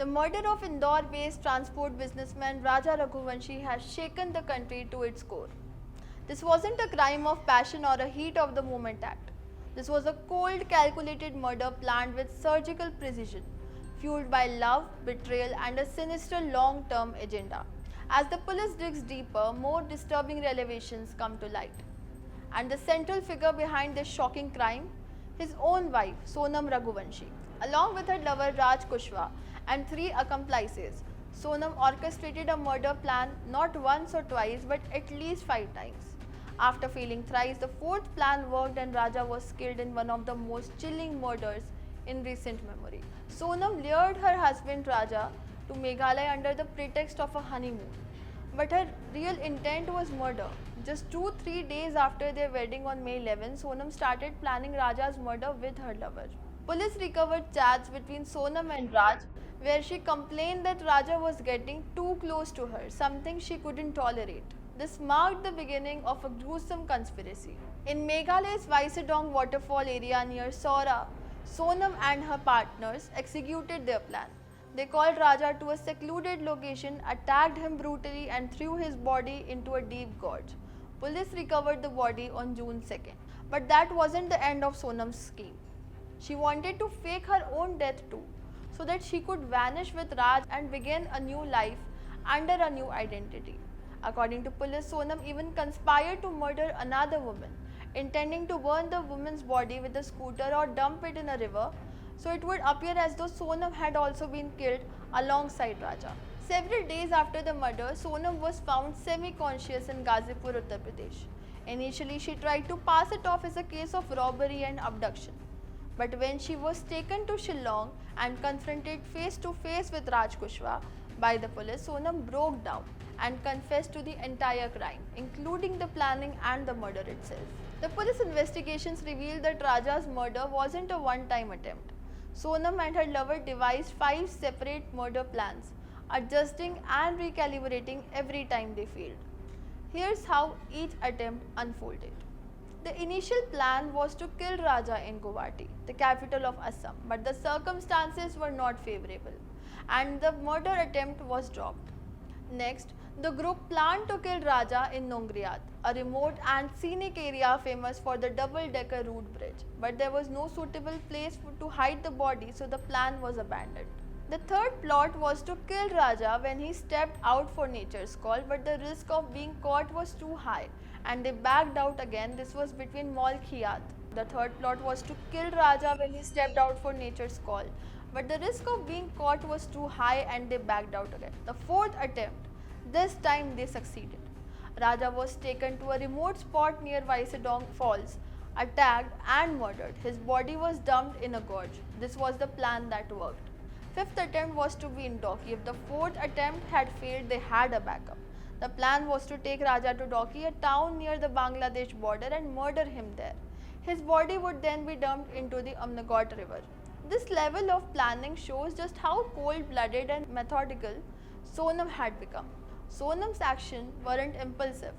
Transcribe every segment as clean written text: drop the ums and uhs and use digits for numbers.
The murder of Indore-based transport businessman Raja Raghuvanshi has shaken the country to its core. This wasn't a crime of passion or a heat of the moment act. This was a cold, calculated murder planned with surgical precision, fueled by love, betrayal, and a sinister long-term agenda. As the police digs deeper, more disturbing revelations come to light. And the central figure behind this shocking crime, his own wife, Sonam Raghuvanshi, along with her lover Raj Kushwaha and 3 accomplices. Sonam orchestrated a murder plan not once or twice but at least 5 times. After failing thrice, the 4th plan worked and Raja was killed in one of the most chilling murders in recent memory. Sonam lured her husband Raja to Meghalaya under the pretext of a honeymoon. But her real intent was murder. Just 2-3 days after their wedding on May 11, Sonam started planning Raja's murder with her lover. Police recovered chats between Sonam and Raj, where she complained that Raja was getting too close to her, something she couldn't tolerate. This marked the beginning of a gruesome conspiracy. In Meghalaya's Vaisadong waterfall area near Sora, Sonam and her partners executed their plan. They called Raja to a secluded location, attacked him brutally and threw his body into a deep gorge. Police recovered the body on June 2nd. But that wasn't the end of Sonam's scheme. She wanted to fake her own death too, so that she could vanish with Raj and begin a new life under a new identity. According to police, Sonam even conspired to murder another woman, intending to burn the woman's body with a scooter or dump it in a river, so it would appear as though Sonam had also been killed alongside Raja. Several days after the murder, Sonam was found semi-conscious in Ghazipur, Uttar Pradesh. Initially, she tried to pass it off as a case of robbery and abduction. But when she was taken to Shillong and confronted face to face with Raj Kushwaha by the police, Sonam broke down and confessed to the entire crime, including the planning and the murder itself. The police investigations revealed that Raja's murder wasn't a one-time attempt. Sonam and her lover devised 5 separate murder plans, adjusting and recalibrating every time they failed. Here's how each attempt unfolded. The initial plan was to kill Raja in Guwahati, the capital of Assam, but the circumstances were not favorable and the murder attempt was dropped. Next, the group planned to kill Raja in Nongriat, a remote and scenic area famous for the double-decker route bridge, but there was no suitable place to hide the body, so the plan was abandoned. The third plot was to kill Raja when he stepped out for nature's call, but the risk of being caught was too high and they backed out again. This was between Molkhiyat. The third plot was to kill Raja when he stepped out for nature's call, but the risk of being caught was too high and they backed out again. The fourth attempt, this time they succeeded. Raja was taken to a remote spot near Vaisadong Falls, attacked and murdered. His body was dumped in a gorge. This was the plan that worked. Fifth attempt was to be in Dauki. If the fourth attempt had failed, they had a backup. The plan was to take Raja to Dauki, a town near the Bangladesh border, and murder him there. His body would then be dumped into the Amnagot river. This level of planning shows just how cold-blooded and methodical Sonam had become. Sonam's actions weren't impulsive.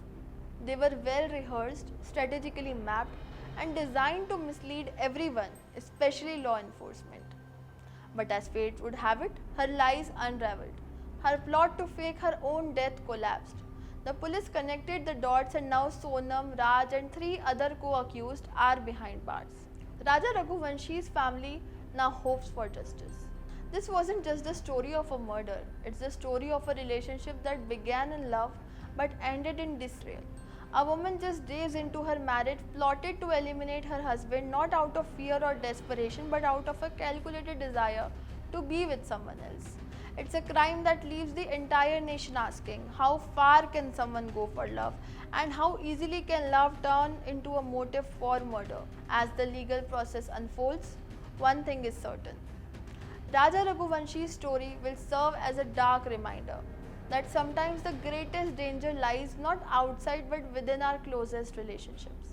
They were well rehearsed, strategically mapped, and designed to mislead everyone, especially law enforcement. But as fate would have it, her lies unraveled. Her plot to fake her own death collapsed. The police connected the dots and now Sonam, Raj and 3 other co-accused are behind bars. Raja Raghuvanshi's family now hopes for justice. This wasn't just the story of a murder, it's the story of a relationship that began in love but ended in disdain. A woman just days into her marriage plotted to eliminate her husband not out of fear or desperation but out of a calculated desire to be with someone else. It's a crime that leaves the entire nation asking, how far can someone go for love and how easily can love turn into a motive for murder? As the legal process unfolds, one thing is certain. Raja Raghuvanshi's story will serve as a dark reminder that sometimes the greatest danger lies not outside but within our closest relationships.